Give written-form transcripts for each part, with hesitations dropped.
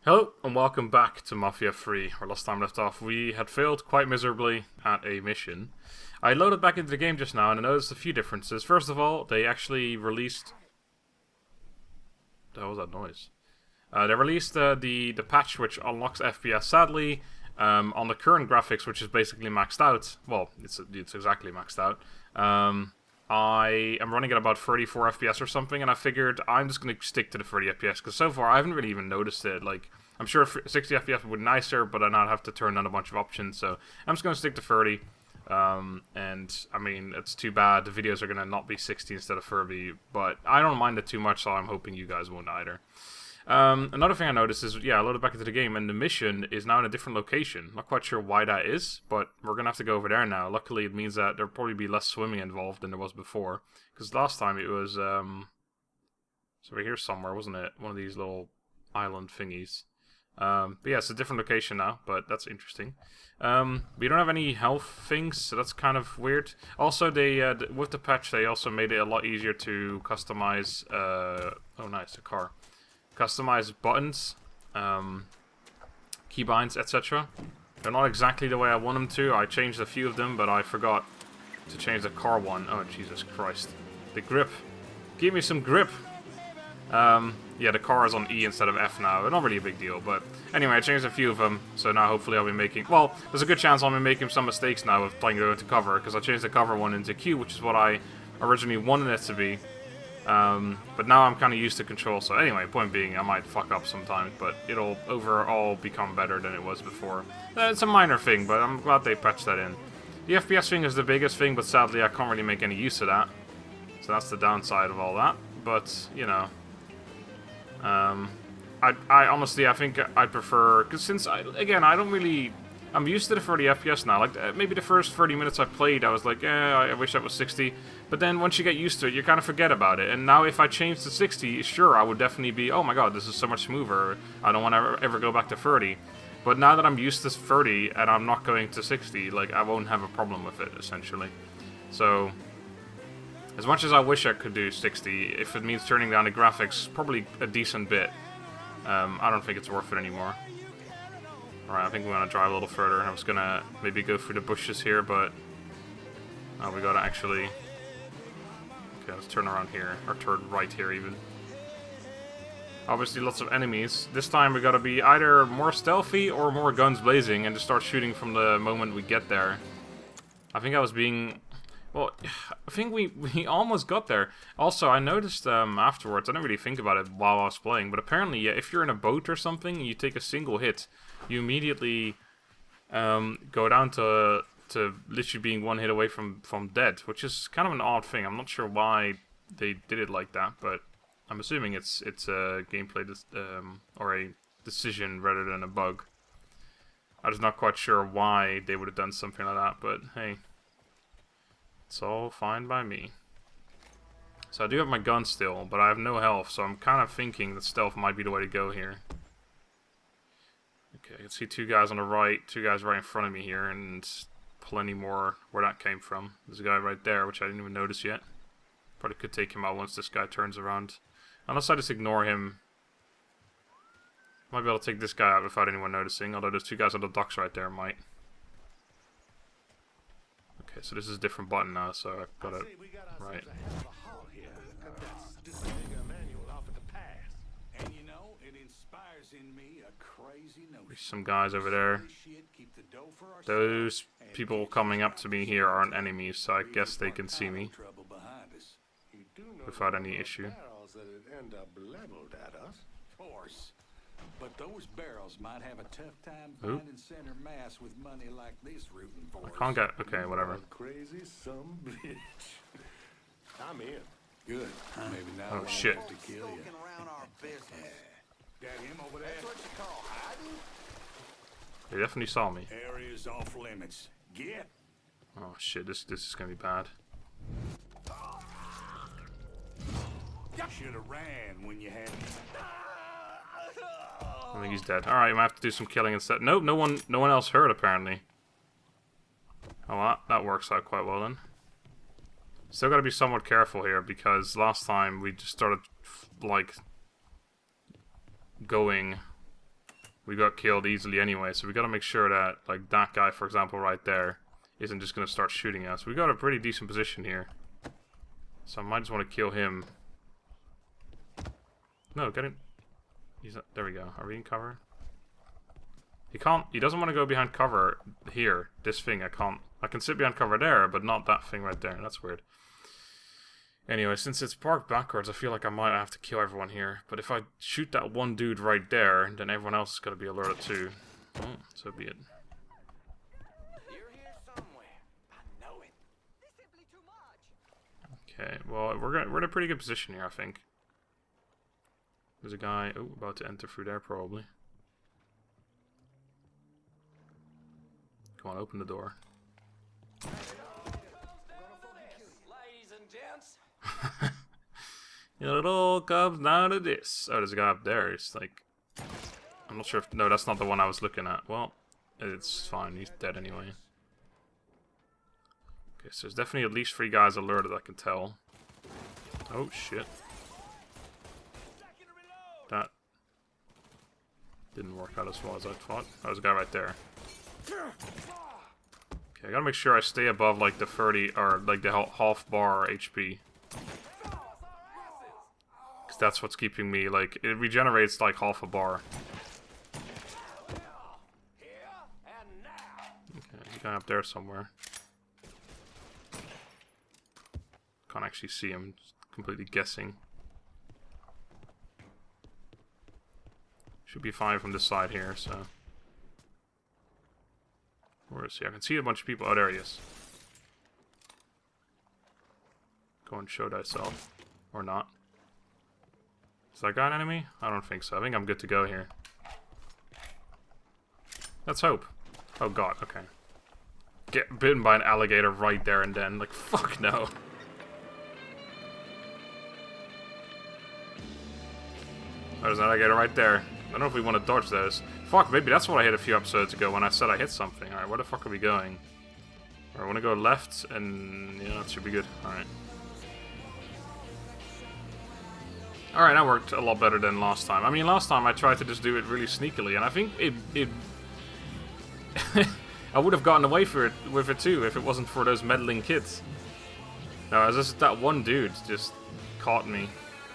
Hello and welcome back to Mafia 3, where last time left off we had failed quite miserably at a mission. I loaded back into the game just now and I noticed a few differences. First of all, they actually released... What was that noise? They released the patch which unlocks FPS. Sadly, on the current graphics, which is basically maxed out, well, it's exactly maxed out, I am running at about 34 FPS or something, and I figured I'm just going to stick to the 30 FPS, because so far I haven't really even noticed it. Like, I'm sure 60 FPS would be nicer, but I'd not have to turn on a bunch of options, so I'm just going to stick to 30. And, I mean, it's too bad. The videos are going to not be 60 instead of 30, but I don't mind it too much, so I'm hoping you guys won't either. Another thing I noticed is, yeah, I loaded back into the game, and the mission is now in a different location. Not quite sure why that is, but we're going to have to go over there now. Luckily, it means that there'll probably be less swimming involved than there was before. Because last time it was, it's over here somewhere, wasn't it? One of these little island thingies. But yeah, it's a different location now, but that's interesting. We don't have any health things, so that's kind of weird. Also, they with the patch, they also made it a lot easier to customize, oh nice, a car. Customize buttons, keybinds, etc. They're not exactly the way I want them to. I changed a few of them, but I forgot to change the car one. Oh, Jesus Christ. The grip. Give me some grip. Yeah, the car is on E instead of F now. Not really a big deal, but anyway, I changed a few of them, so now hopefully I'll be making... Well, there's a good chance I'll be making some mistakes now of trying to go into cover, because I changed the cover one into Q, which is what I originally wanted it to be. But now I'm kind of used to control, so anyway, point being, I might fuck up sometimes, but it'll overall become better than it was before. It's a minor thing, but I'm glad they patched that in. The FPS thing is the biggest thing, but sadly I can't really make any use of that. So that's the downside of all that, but, you know. I honestly, I think I'd prefer, because since, again, I don't really... I'm used to the 30 FPS now. Like, maybe the first 30 minutes I played, I was like, I wish that was 60. But then once you get used to it, you kind of forget about it. And now if I change to 60, sure, I would definitely be, oh my god, this is so much smoother. I don't want to ever go back to 30. But now that I'm used to 30 and I'm not going to 60, like, I won't have a problem with it, essentially. So, as much as I wish I could do 60, if it means turning down the graphics, probably a decent bit, I don't think it's worth it anymore. Alright, I think we want to drive a little further. I was gonna maybe go through the bushes here, but... Oh, we gotta actually... Okay, let's turn around here. Or turn right here, even. Obviously, lots of enemies. This time we gotta be either more stealthy or more guns blazing and just start shooting from the moment we get there. I think I was being... Well, I think we almost got there. Also, I noticed afterwards, I didn't really think about it while I was playing, but apparently, yeah, if you're in a boat or something and you take a single hit, you immediately go down to literally being one hit away from dead, which is kind of an odd thing. I'm not sure why they did it like that, but I'm assuming it's a gameplay or a decision rather than a bug. I'm just not quite sure why they would have done something like that, but hey. It's all fine by me. So I do have my gun still, but I have no health, so I'm kind of thinking that stealth might be the way to go here. Okay, I can see two guys on the right, two guys right in front of me here, and plenty more where that came from. There's a guy right there, which I didn't even notice yet. Probably could take him out once this guy turns around. Unless I just ignore him. Might be able to take this guy out without anyone noticing, although those two guys on the docks right there might. Okay, so this is a different button now, so I got it right. There's some guys over there. Those people coming up to me here aren't enemies, so I guess they can see me without any issue. But those barrels might have a tough time finding center mass with money like this rooting for us. I can't get... Okay, whatever. Crazy some bitch. I'm in. Good. Maybe now Oh, shit. to kill you. Got him over there. That's what you call hiding? They definitely saw me. Area's off limits. Get. Oh shit, this is gonna be bad. Should have ran when you had me. I think he's dead. Alright, I might have to do some killing instead. Nope, no one else heard apparently. Oh, well, that works out quite well then. Still gotta be somewhat careful here because last time we just started like going we got killed easily anyway. So we got to make sure that, like, that guy, for example, right there, isn't just going to start shooting us. We got a pretty decent position here. So I might just want to kill him. No, get him. There we go. Are we in cover? He can't. He doesn't want to go behind cover here. This thing, I can't. I can sit behind cover there, but not that thing right there. That's weird. Anyway, since it's parked backwards, I feel like I might have to kill everyone here. But if I shoot that one dude right there, then everyone else is going to be alerted too. Oh, so be it. You're here somewhere. I know it. There's simply too much. Okay, well, we're in a pretty good position here, I think. There's a guy, about to enter through there, probably. Come on, open the door. Ladies and gents. It all comes down to this. Oh, there's a guy up there. He's like... I'm not sure if... No, that's not the one I was looking at. Well, it's fine. He's dead anyway. Okay, so there's definitely at least 3 guys alerted, I can tell. Oh, shit. That didn't work out as well as I thought. Oh, there's a guy right there. Okay, I gotta make sure I stay above, like, the 30... Or, like, the half bar HP. Because that's what's keeping me, like... It regenerates, like, half a bar. Okay, there's a guy up there somewhere. Can't actually see him. Just completely guessing. Should be fine from this side here, so... Where is he? I can see a bunch of people. Oh, there he is. Go and show thyself. Or not. Is that guy an enemy? I don't think so. I think I'm good to go here. Let's hope. Oh god, okay. Get bitten by an alligator right there and then. Like, fuck no. There's an alligator right there. I don't know if we want to dodge those. Fuck, maybe that's what I hit a few episodes ago when I said I hit something. Alright, where the fuck are we going? Alright, I want to go left, and yeah, that should be good. Alright. Alright, that worked a lot better than last time. I mean, last time I tried to just do it really sneakily, and I think it I would have gotten away with it too if it wasn't for those meddling kids. No, it's just that one dude just caught me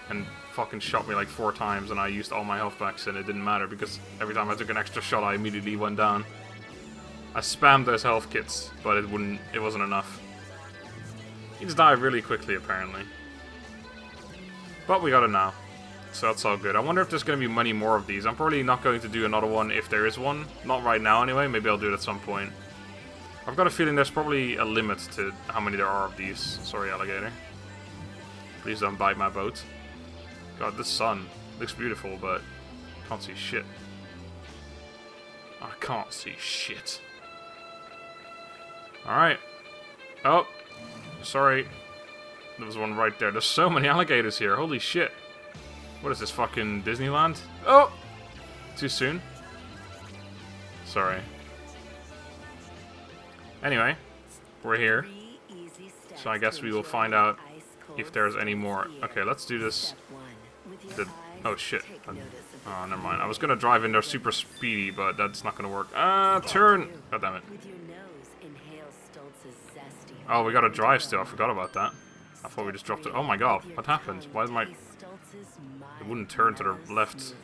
and fucking shot me like 4 times, and I used all my health packs and it didn't matter because every time I took an extra shot I immediately went down. I spammed those health kits, but it wasn't enough. He just died really quickly apparently. But we got it now. So that's all good. I wonder if there's going to be many more of these. I'm probably not going to do another one if there is one. Not right now anyway, maybe I'll do it at some point. I've got a feeling there's probably a limit to how many there are of these. Sorry, alligator. Please don't bite my boat. God, this sun looks beautiful, but can't see shit. I can't see shit. Alright. Oh, sorry. There was one right there. There's so many alligators here. Holy shit. What is this, fucking Disneyland? Oh! Too soon? Sorry. Anyway, we're here. So I guess we will find out if there's any more. Okay, let's do this. Oh shit. Oh, never mind. I was gonna drive in there super speedy, but that's not gonna work. Turn! God damn it. Oh, we gotta drive still. I forgot about that. I thought we just dropped it. Oh my god, what happened? Why is my... It wouldn't turn to the left.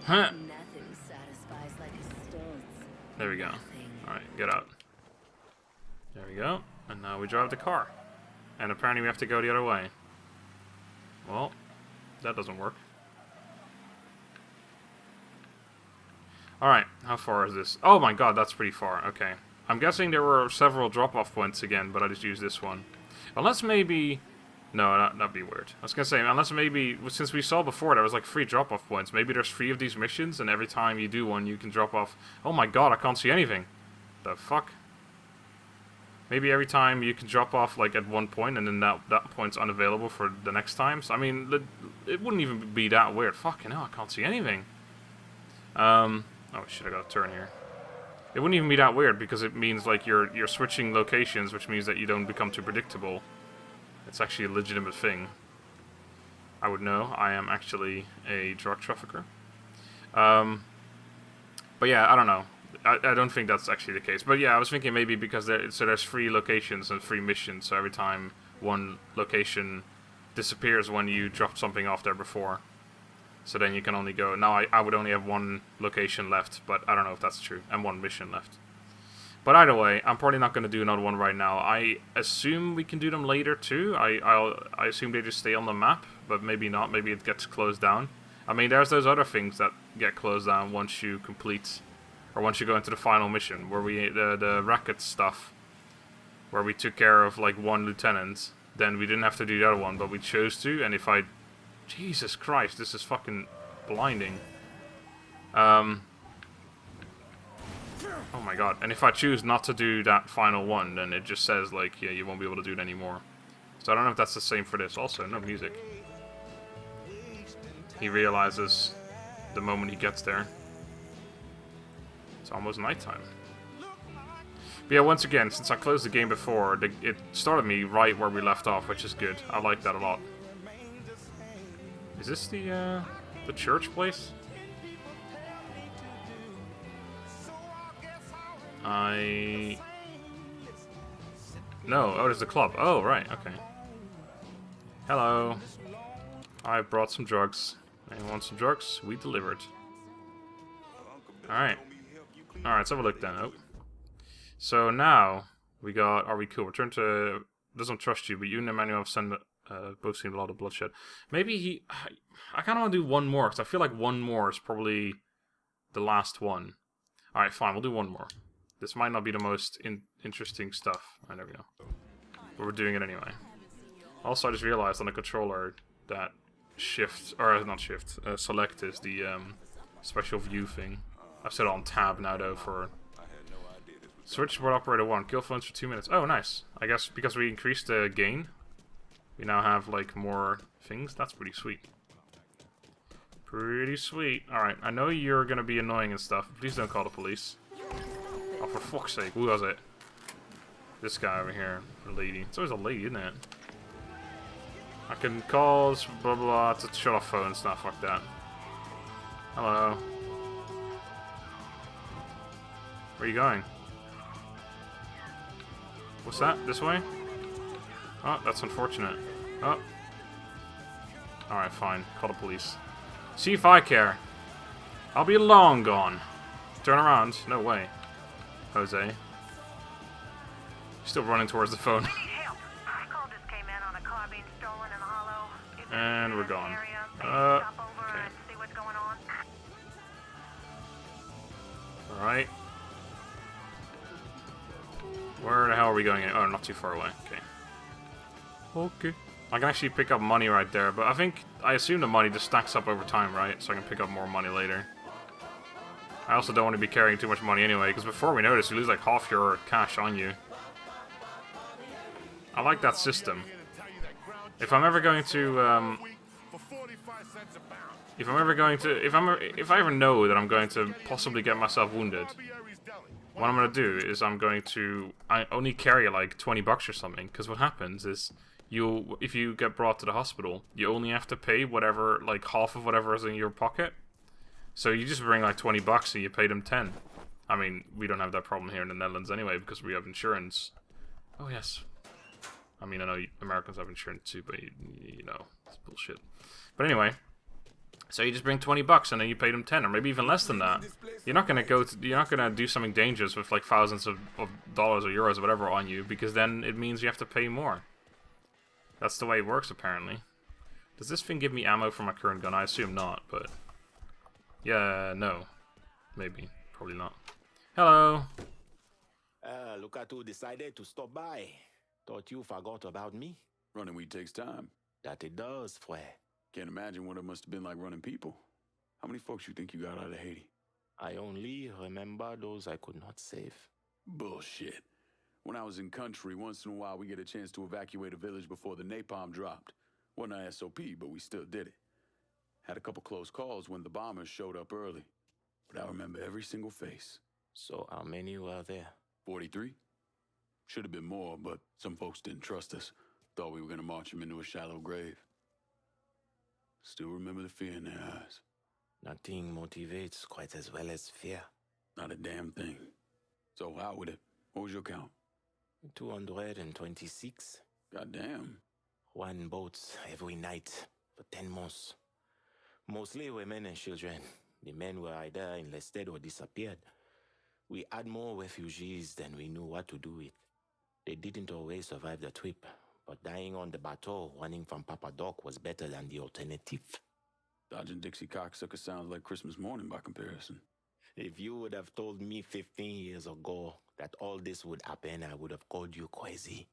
Huh. There we go. Alright, get out. There we go. And now we drive the car. And apparently we have to go the other way. Well, that doesn't work. Alright, how far is this? Oh my god, that's pretty far. Okay. I'm guessing there were several drop-off points again, but I just used this one. Unless maybe... No, that'd be weird. I was gonna say, unless maybe... Since we saw before, there was like 3 drop-off points. Maybe there's 3 of these missions, and every time you do one, you can drop off... Oh my god, I can't see anything. The fuck? Maybe every time you can drop off like at one point, and then that point's unavailable for the next time. So, I mean, it wouldn't even be that weird. Fucking hell, I can't see anything. Oh shit, I gotta turn here. It wouldn't even be that weird because it means like you're switching locations, which means that you don't become too predictable. It's actually a legitimate thing. I would know. I am actually a drug trafficker. But yeah, I don't know. I don't think that's actually the case. But yeah, I was thinking maybe because there's 3 locations and 3 missions, so every time one location disappears when you dropped something off there before. So then you can only go... Now I would only have 1 location left, but I don't know if that's true. And 1 mission left. But either way, I'm probably not going to do another one right now. I assume we can do them later too. I assume they just stay on the map, but maybe not. Maybe it gets closed down. I mean, there's those other things that get closed down once you complete... Or once you go into the final mission, where we... The racket stuff. Where we took care of, like, 1 lieutenant. Then we didn't have to do the other one, but we chose to. And if I... Jesus Christ, this is fucking blinding. Oh my god. And if I choose not to do that final one, then it just says, like, yeah, you won't be able to do it anymore. So I don't know if that's the same for this. Also, no music. He realizes the moment he gets there. It's almost nighttime. But yeah, once again, since I closed the game before, it started me right where we left off, which is good. I like that a lot. Is this the church place? No, oh, there's the club. Oh, right, okay. Hello. I brought some drugs. Anyone want some drugs? We delivered. Alright. Alright, let's have a look then. Oh. So now, we got... Are we cool? Return to... Doesn't trust you, but you and Emmanuel have sent... both seen a lot of bloodshed. Maybe he... I kind of want to do one more, because I feel like one more is probably the last one. Alright, fine, we'll do one more. This might not be the most interesting stuff. I never know. But we're doing it anyway. Also, I just realized on the controller that shift... Or, not shift. Select is the special view thing. I've set it on tab now, though, for... Switchboard operator 1. Kill phones for 2 minutes. Oh, nice. I guess because we increased the gain... We now have, like, more things. That's pretty sweet. Pretty sweet. Alright, I know you're gonna be annoying and stuff. Please don't call the police. Oh, for fuck's sake. Who was it? This guy over here. A lady. It's always a lady, isn't it? I can call blah blah blah to shut off phones. Nah, fuck that. Hello. Where are you going? What's that? This way? Oh, that's unfortunate. Oh. Alright, fine. Call the police. See if I care. I'll be long gone. Turn around. No way. Jose. Still running towards the phone. And we're gone. Okay. Alright. Where the hell are we going? Oh, not too far away. Okay. Okay. I can actually pick up money right there, but I assume the money just stacks up over time, right? So I can pick up more money later. I also don't want to be carrying too much money anyway, because before we notice, you lose like half your cash on you. I like that system. If I'm ever going to, if I ever know that I'm going to possibly get myself wounded, what I'm going to do is I only carry like 20 bucks or something, because what happens is, if you get brought to the hospital, you only have to pay whatever, like half of whatever is in your pocket. So you just bring like 20 bucks and you pay them 10. I mean, we don't have that problem here in the Netherlands anyway, because we have insurance. Oh yes. I mean, I know Americans have insurance too, but you know, it's bullshit. But anyway, so you just bring 20 bucks and then you pay them 10, or maybe even less than that. You're not gonna do something dangerous with like thousands of dollars or euros or whatever on you, because then it means you have to pay more. That's the way it works, apparently. Does this thing give me ammo for my current gun? I assume not, but... Yeah, no. Maybe. Probably not. Hello! Look at who decided to stop by. Thought you forgot about me. Running weed takes time. That it does, Fue. Can't imagine what it must have been like running people. How many folks you think you got out of Haiti? I only remember those I could not save. Bullshit. When I was in country, once in a while we get a chance to evacuate a village before the napalm dropped. Wasn't a SOP, but we still did it. Had a couple close calls when the bombers showed up early. But I remember every single face. So how many were there? 43? Should have been more, but some folks didn't trust us. Thought we were gonna march them into a shallow grave. Still remember the fear in their eyes. Nothing motivates quite as well as fear. Not a damn thing. So out with it. What was your count? 226. Goddamn. One boats every night for 10 months. Mostly women and children. The men were either enlisted or disappeared. We had more refugees than we knew what to do with. They didn't always survive the trip, but dying on the bateau running from Papa Doc was better than the alternative. Dodging Dixie cocksucker sounds like Christmas morning by comparison. If you would have told me 15 years ago that all this would happen, I would have called you crazy.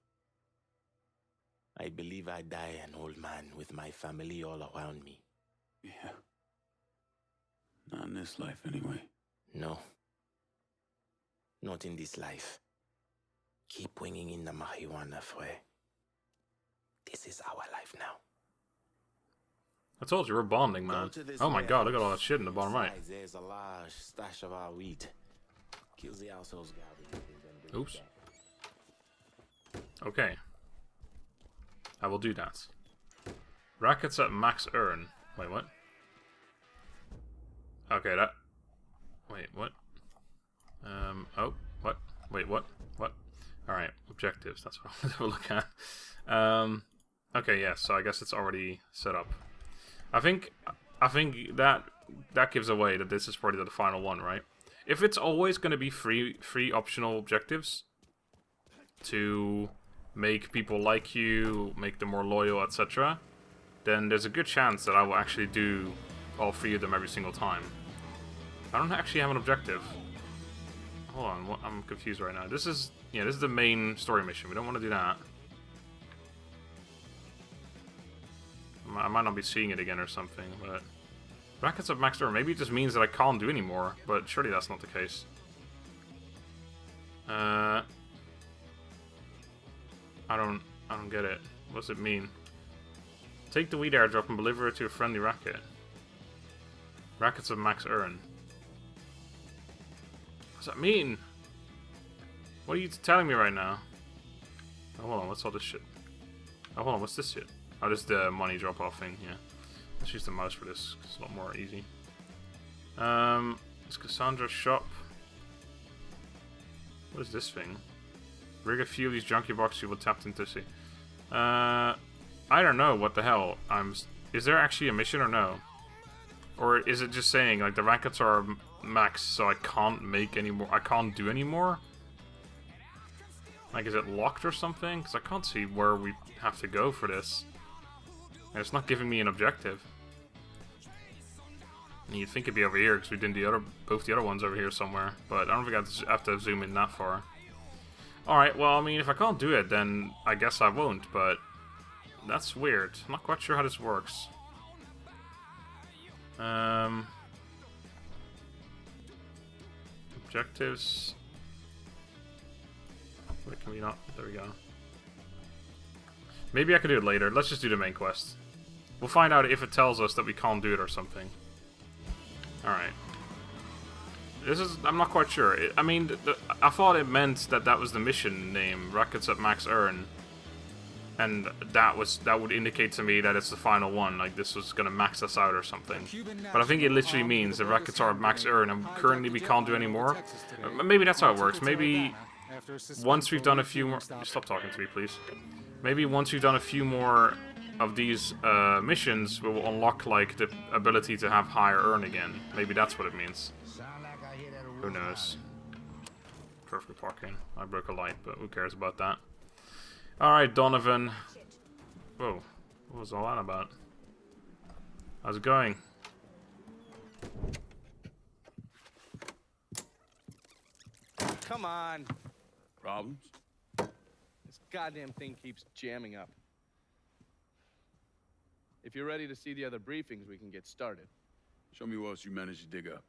I believe I die an old man with my family all around me. Yeah. Not in this life, anyway. No. Not in this life. Keep bringing in the marijuana, Frey. This is our life now. I told you, we're bonding, man. Oh my god, look at all that shit in the bottom right. There's a large stash of our weed. Kills the household's garbage. Oops. Okay. I will do that. Rackets at max earn. Wait, what? Okay, that... Wait, what? Oh, what? Wait, what? What? Alright, objectives, that's what I'm going to look at. Okay, yeah, so I guess it's already set up. I think that gives away that this is probably the final one, right? If it's always going to be free optional objectives to make people like you, make them more loyal, etc., then there's a good chance that I will actually do all 3 of them every single time. I don't actually have an objective. Hold on, I'm confused right now. This is the main story mission. We don't want to do that. I might not be seeing it again or something, but... Rackets of max earn. Maybe it just means that I can't do anymore, but surely that's not the case. I don't get it. What does it mean? Take the weed airdrop and deliver it to a friendly racket. Rackets of max earn. What does that mean? What are you telling me right now? Oh, hold on, what's all this shit? Oh, hold on, what's this shit? Oh, this is the money drop-off thing, yeah. Let's use the mouse for this, it's a lot more easy. It's Cassandra's shop. What is this thing? Rig a few of these junkie boxes you will tap into see. I don't know what the hell. Is there actually a mission or no? Or is it just saying, like, the rackets are max, so I can't make any more, I can't do any more? Like, is it locked or something? Because I can't see where we have to go for this. And it's not giving me an objective. And you'd think it'd be over here, because we did both the other ones over here somewhere. But I don't think I have to zoom in that far. Alright, well, I mean, if I can't do it, then I guess I won't, but... That's weird. I'm not quite sure how this works. Objectives... Wait, can we not? There we go. Maybe I could do it later. Let's just do the main quest. We'll find out if it tells us that we can't do it or something. Alright. I'm not quite sure. I mean, I thought it meant that was the mission name, Rackets at Max Earn. And that would indicate to me that it's the final one, like this was gonna max us out or something. But I think it literally means the Rackets are at Max Earn and currently we can't do any more. Maybe that's how it works. Maybe once we've done a few more... Stop talking to me, please. Maybe once we've done a few more of these missions, we will unlock, like, the ability to have higher earn again. Maybe that's what it means. Who knows? Perfect parking. I broke a light, but who cares about that? Alright, Donovan. Whoa. What was all that about? How's it going? Come on. Problems? This goddamn thing keeps jamming up. If you're ready to see the other briefings, we can get started. Show me what else you managed to dig up.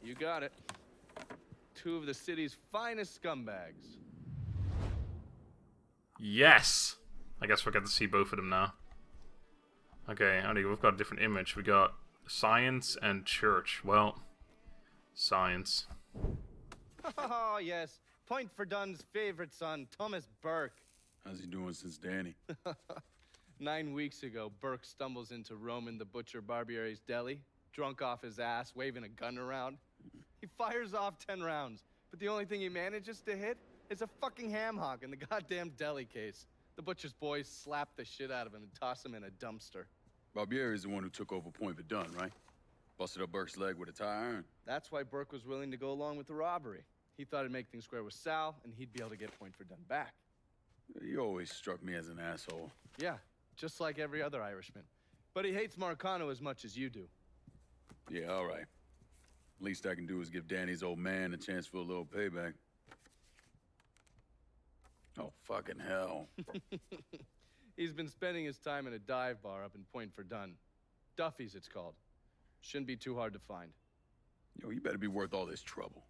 You got it. 2 of the city's finest scumbags. Yes! I guess we'll get to see both of them now. Okay, we've got a different image. We got science and church. Well, science. Oh, yes. Point for Dunn's favorite son, Thomas Burke. How's he doing since Danny? 9 weeks ago, Burke stumbles into Roman the Butcher Barbiere's deli, drunk off his ass, waving a gun around. He fires off 10 rounds, but the only thing he manages to hit is a fucking ham hock in the goddamn deli case. The butcher's boys slap the shit out of him and toss him in a dumpster. Barbieri's the one who took over Point Verdun, right? Busted up Burke's leg with a tire iron. That's why Burke was willing to go along with the robbery. He thought it'd make things square with Sal, and he'd be able to get Point Verdun back. You always struck me as an asshole. Yeah, just like every other Irishman. But he hates Marcano as much as you do. Yeah, all right. Least I can do is give Danny's old man a chance for a little payback. Oh, fucking hell. He's been spending his time in a dive bar up in Point Verdun. Duffy's, it's called. Shouldn't be too hard to find. Yo, you better be worth all this trouble.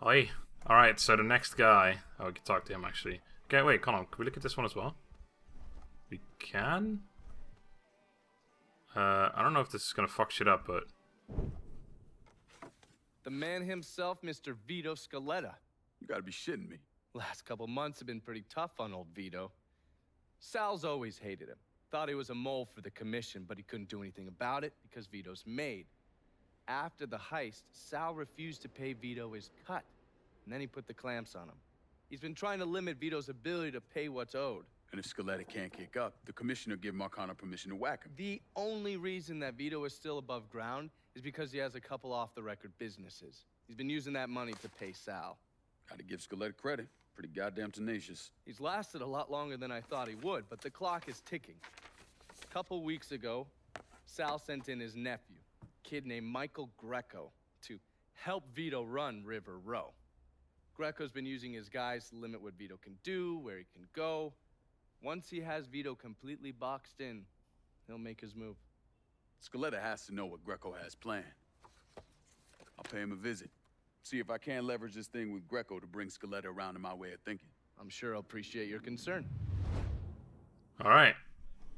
Oi. Alright, so the next guy... Oh, we can talk to him, actually. Okay, wait, come on. Can we look at this one as well? We can? I don't know if this is gonna fuck shit up, but... The man himself, Mr. Vito Scaletta. You gotta be shitting me. Last couple months have been pretty tough on old Vito. Sal's always hated him. Thought he was a mole for the commission, but he couldn't do anything about it because Vito's made. After the heist, Sal refused to pay Vito his cut, and then he put the clamps on him. He's been trying to limit Vito's ability to pay what's owed. And if Scaletta can't kick up, the commissioner give Marcano permission to whack him. The only reason that Vito is still above ground is because he has a couple off-the-record businesses. He's been using that money to pay Sal. Gotta give Scaletta credit. Pretty goddamn tenacious. He's lasted a lot longer than I thought he would, but the clock is ticking. A couple weeks ago, Sal sent in his nephew, a kid named Michael Greco, to help Vito run River Row. Greco's been using his guys to limit what Vito can do, where he can go. Once he has Vito completely boxed in, he'll make his move. Scaletta has to know what Greco has planned. I'll pay him a visit. See if I can leverage this thing with Greco to bring Scaletta around to my way of thinking. I'm sure he'll appreciate your concern. Alright.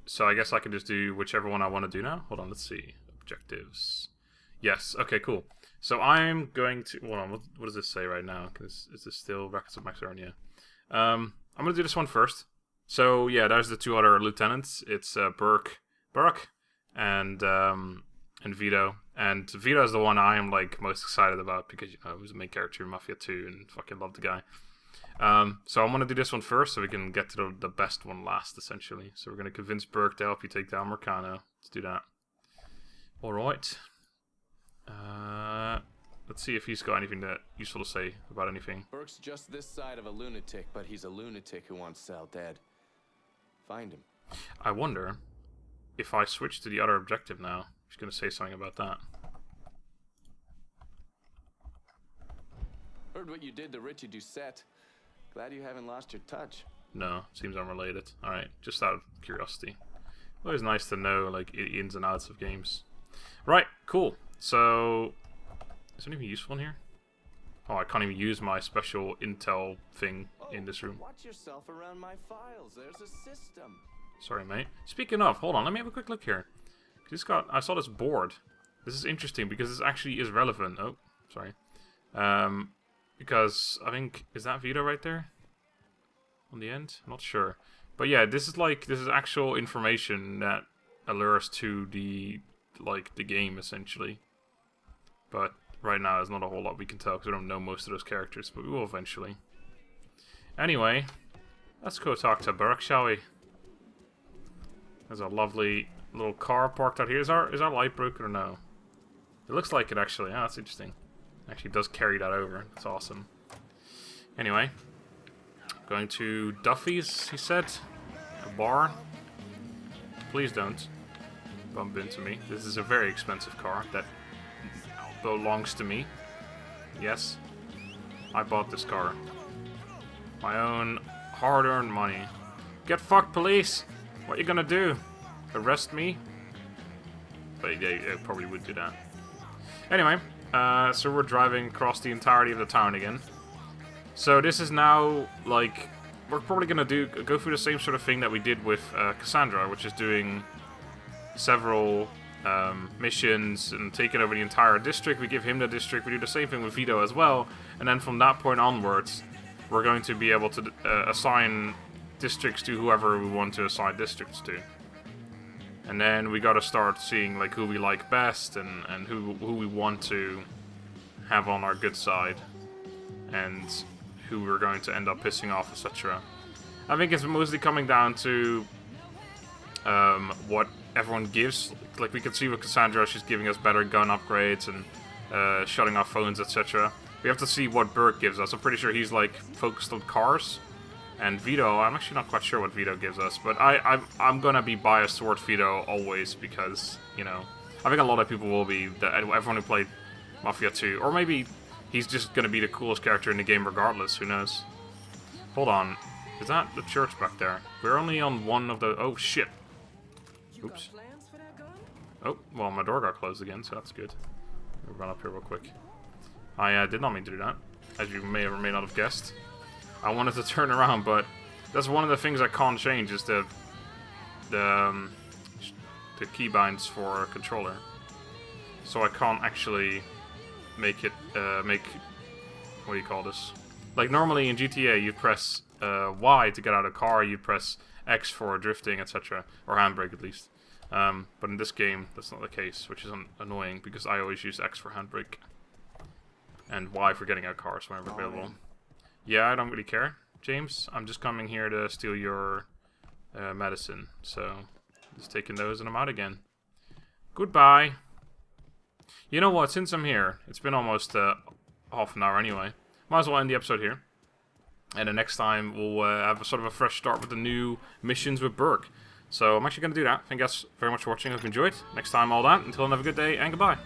So I guess I can just do whichever one I want to do now. Hold on, let's see. Objectives. Yes, okay, cool. So I'm going to... Hold on, what does this say right now? Is this still Records of Max Arnia? I'm going to do this one first. So, yeah, there's the two other lieutenants. It's Burke, and Vito. And Vito is the one I am, like, most excited about because, you know, he was the main character in Mafia 2 and fucking love the guy. So I'm going to do this one first so we can get to the best one last, essentially. So we're going to convince Burke to help you take down Marcano. Let's do that. Alright. Let's see if he's got anything that useful to say about anything. Burke's just this side of a lunatic, but he's a lunatic who wants Sal dead. Find him. I wonder if I switch to the other objective now. He's going to say something about that. Heard what you did to Richie Doucette. Glad you haven't lost your touch. No, seems unrelated. Alright, just out of curiosity. Always nice to know, like, ins and outs of games. Right, cool. So, is there anything useful in here? Oh, I can't even use my special intel thing in this room. Watch yourself around my files. There's a system. Sorry, mate. Speaking of, hold on, let me have a quick look here. I saw this board. This is interesting because this actually is relevant. Oh, sorry. Because I think, is that Vito right there? On the end? I'm not sure. But yeah, this is actual information that allures to the game, essentially. But right now, there's not a whole lot we can tell because we don't know most of those characters, but we will eventually. Anyway, let's go talk to Burke, shall we? There's a lovely little car parked out here. Is our light broken or no? It looks like it, actually. Ah, that's interesting. Actually does carry that over. That's awesome. Anyway, going to Duffy's, he said. A bar. Please don't bump into me. This is a very expensive car that belongs to me. Yes, I bought this car. My own hard-earned money. Get fucked, police! What you gonna do? Arrest me? But they probably would do that. Anyway, so we're driving across the entirety of the town again. So this is now, like, we're probably gonna go through the same sort of thing that we did with Cassandra, which is doing several missions and taking over the entire district. We give him the district. We do the same thing with Vito as well. And then from that point onwards, we're going to be able to assign districts to whoever we want to assign districts to. And then we gotta start seeing like who we like best and who we want to have on our good side. And who we're going to end up pissing off, etc. I think it's mostly coming down to what everyone gives. Like we can see with Cassandra, she's giving us better gun upgrades and shutting off phones, etc. We have to see what Burke gives us. I'm pretty sure he's like focused on cars. And Vito, I'm actually not quite sure what Vito gives us, but I'm gonna be biased towards Vito always because, you know, I think a lot of people will be, everyone who played Mafia 2, or maybe he's just gonna be the coolest character in the game regardless, who knows. Hold on, is that the church back there? We're only on one of the, oh shit. Oops. Oh, well my door got closed again, so that's good. We'll run up here real quick. I did not mean to do that, as you may or may not have guessed. I wanted to turn around, but that's one of the things I can't change is the keybinds for a controller. So I can't actually make it what do you call this? Like normally in GTA you press Y to get out of a car, you press X for drifting, etc. Or handbrake at least. But in this game that's not the case, which is annoying because I always use X for handbrake and Y for getting out of cars whenever available. Yeah, I don't really care, James. I'm just coming here to steal your medicine. So, just taking those and I'm out again. Goodbye. You know what? Since I'm here, it's been almost half an hour anyway. Might as well end the episode here. And the next time we'll have a sort of a fresh start with the new missions with Burke. So I'm actually going to do that. Thank you guys very much for watching. I hope you enjoyed. Next time, all that. Until then, have a good day and goodbye.